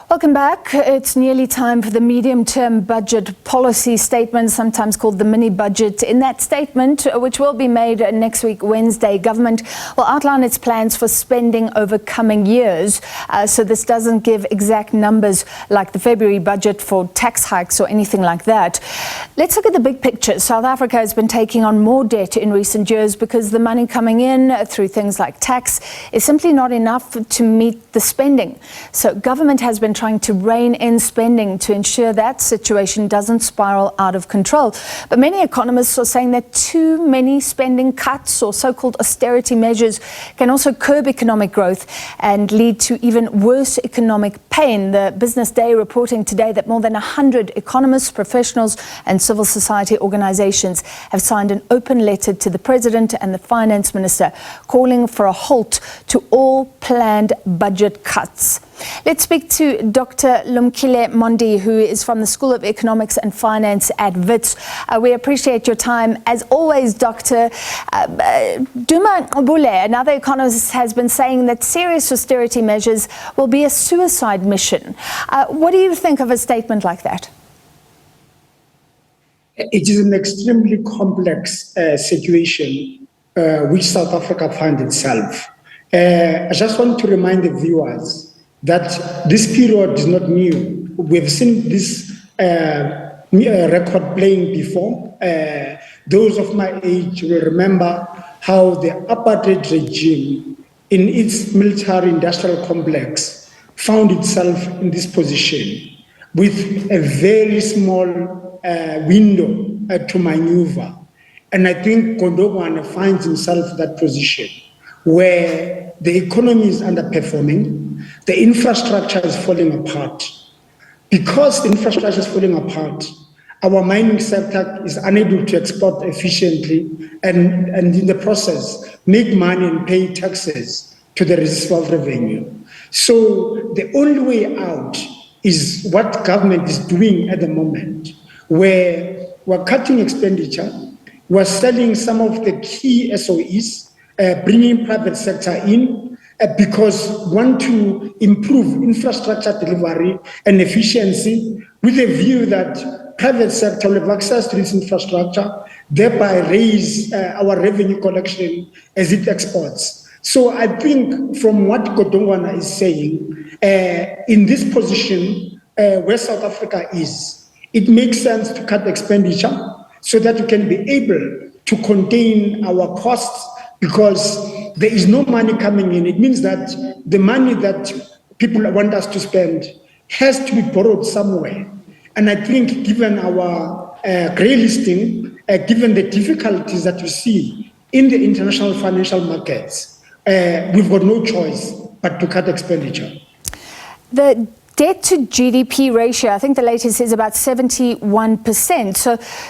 Welcome back. It's nearly time for the medium-term budget policy statement, sometimes called the mini-budget. In that statement, which will be made next week, Wednesday, government will outline its plans for spending over coming years. So this doesn't give exact numbers like the February budget for tax hikes or anything like that. Let's look at the big picture. South Africa has been taking on more debt in recent years because the money coming in through things like tax is simply not enough to meet the spending. So government has been trying to rein in spending to ensure that situation doesn't spiral out of control. But many economists are saying that too many spending cuts or so-called austerity measures can also curb economic growth and lead to even worse economic pain. The Business Day reporting today that more than 100 economists, professionals and civil society organizations have signed an open letter to the President and the Finance Minister calling for a halt to all planned budget cuts. Let's speak to Dr. Lumkile Mondi, who is from the School of Economics and Finance at WITS. We appreciate your time. As always, Dr. Duma Obule, another economist, has been saying that serious austerity measures will be a suicide mission. What do you think of a statement like that? It is an extremely complex situation which South Africa finds itself. I just want to remind the viewers that this period is not new. We've seen this record playing before. Those of my age will remember how the apartheid regime in its military-industrial complex found itself in this position with a very small window to maneuver. And I think Godongwana finds himself in that position where the economy is underperforming, the infrastructure is falling apart. Because the infrastructure is falling apart, our mining sector is unable to export efficiently and in the process make money and pay taxes to the residual revenue. So the only way out is what government is doing at the moment, where we're cutting expenditure, we're selling some of the key SOEs, bringing private sector in because we want to improve infrastructure delivery and efficiency with a view that private sector will have access to this infrastructure, thereby raise our revenue collection as it exports. So I think from what Godongwana is saying, in this position where South Africa is, it makes sense to cut expenditure so that we can be able to contain our costs, because there is no money coming in. It means that the money that people want us to spend has to be borrowed somewhere. And I think given our grey listing, given the difficulties that we see in the international financial markets, we've got no choice but to cut expenditure. The debt to GDP ratio, I think the latest is about 71%.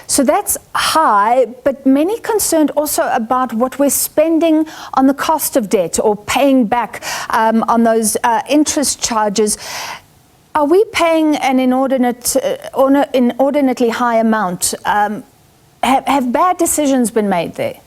So that's high, but many concerned also about what we're spending on the cost of debt or paying back on those interest charges. Are we paying an inordinately high amount? Have bad decisions been made there?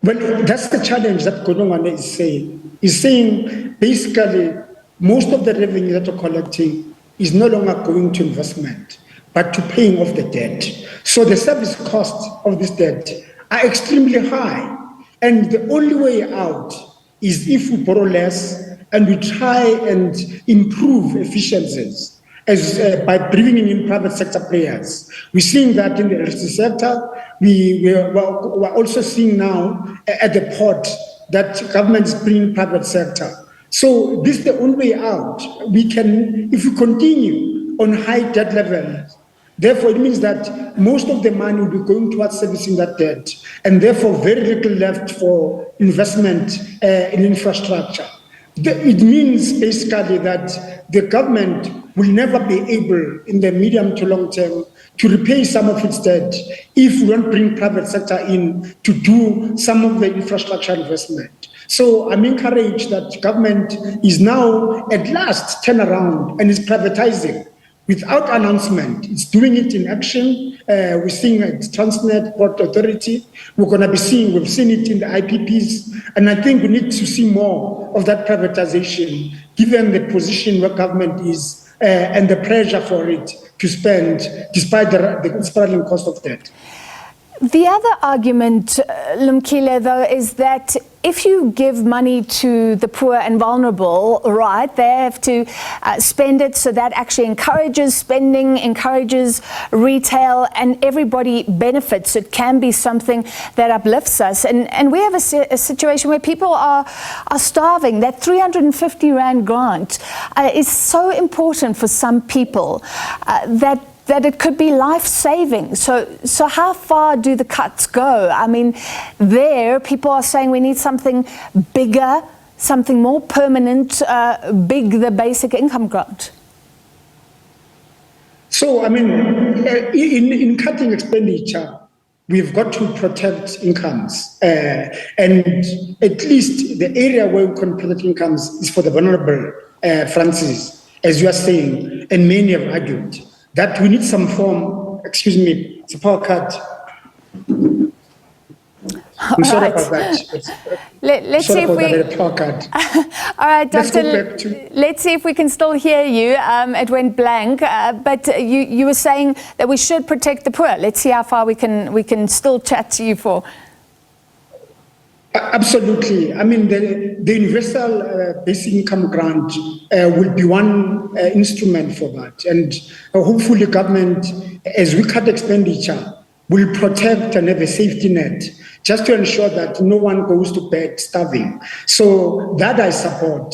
Well, that's the challenge that Godongwana is saying. He's saying basically most of the revenue that we're collecting is no longer going to investment, but to paying off the debt. So the service costs of this debt are extremely high. And the only way out is if we borrow less and we try and improve efficiencies by bringing in private sector players. We're seeing that in the electricity sector. We're also seeing now at the port that government is bringing private sector. So this is the only way out. We can, if we continue on high debt levels, therefore it means that most of the money will be going towards servicing that debt, and therefore very little left for investment in infrastructure. It means basically that the government will never be able in the medium to long term to repay some of its debt if we don't bring private sector in to do some of the infrastructure investment. So I'm encouraged that government is now at last turn around and is privatizing without announcement. It's doing it in action. We're seeing it Transnet, Port Authority. We've seen it in the IPPs. And I think we need to see more of that privatization given the position where government is and the pressure for it to spend despite the spiraling cost of debt. The other argument, Lumkile, though, is that if you give money to the poor and vulnerable, right, they have to spend it, so that actually encourages spending, encourages retail, and everybody benefits. It can be something that uplifts us. And we have a situation where people are starving. That 350 Rand grant is so important for some people that it could be life-saving. So how far do the cuts go? I mean, there, people are saying we need something bigger, something more permanent, the basic income grant. So, I mean, in cutting expenditure, we've got to protect incomes. And at least the area where we can protect incomes is for the vulnerable, Francis, as you are saying, and many have argued that we need some form, excuse me, it's a power cut. I'm sorry about that. Let's see if we... All right, Doctor, let's see if we can still hear you. It went blank, but you were saying that we should protect the poor. Let's see how far we can still chat to you for. Absolutely. I mean, the universal basic income grant will be one instrument for that. And hopefully government, as we cut expenditure, will protect and have a safety net just to ensure that no one goes to bed starving. So that I support,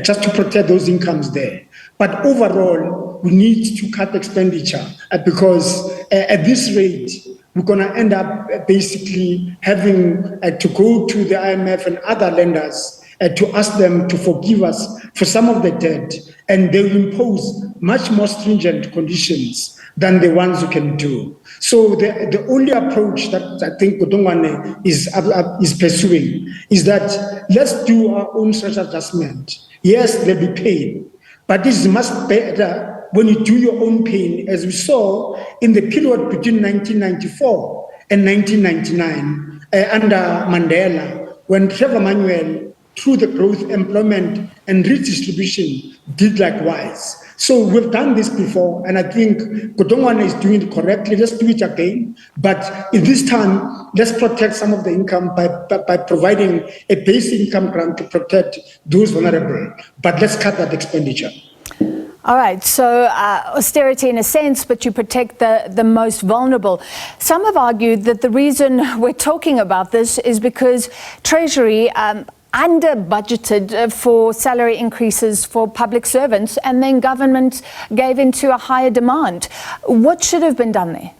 just to protect those incomes there. But overall, we need to cut expenditure because at this rate, we're going to end up basically having to go to the IMF and other lenders to ask them to forgive us for some of the debt, and they will impose much more stringent conditions than the ones we can do. So the only approach that I think Godongwana is pursuing is that let's do our own social adjustment. Yes, there'll be pain, but this is much better when you do your own pain, as we saw in the period between 1994 and 1999 under Mandela, when Trevor Manuel, through the growth, employment, and redistribution, did likewise. So we've done this before, and I think Godongwana is doing it correctly. Let's do it again. But in this time, let's protect some of the income by providing a basic income grant to protect those vulnerable. But let's cut that expenditure. All right, so austerity in a sense, but you protect the most vulnerable. Some have argued that the reason we're talking about this is because Treasury under-budgeted for salary increases for public servants, and then government gave into a higher demand. What should have been done there?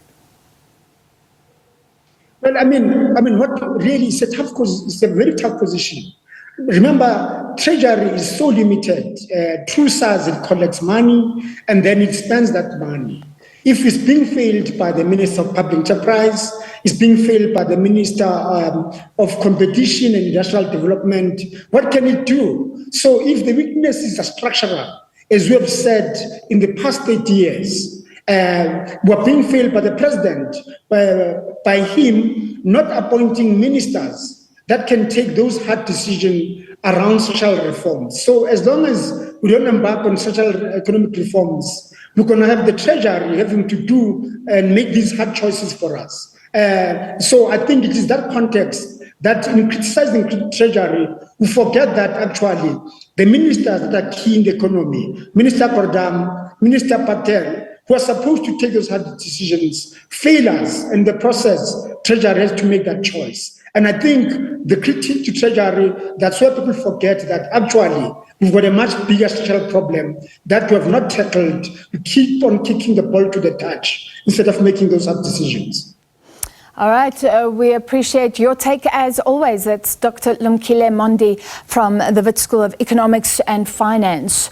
Well, I mean, what really is it's a very tough position. Remember, Treasury is so limited. Through SARS, it collects money and then it spends that money. If it's being failed by the Minister of Public Enterprise, it's being failed by the Minister of Competition and Industrial Development, what can it do? So if the weaknesses are structural, as we have said in the past 8 years, we're being failed by the President, by him not appointing ministers that can take those hard decisions around social reforms. So as long as we don't embark on social economic reforms, we're going to have the Treasury having to do and make these hard choices for us. So I think it is that context that in criticizing Treasury, we forget that actually the ministers that are key in the economy, Minister Gordam, Minister Patel, who are supposed to take those hard decisions, fail us. In the process, Treasury has to make that choice. And I think the critique to Treasury, that's where people forget that actually we've got a much bigger social problem that we have not tackled. We keep on kicking the ball to the touch instead of making those hard decisions. All right, we appreciate your take as always. That's Dr. Lumkile Mondi from the Wits School of Economics and Finance.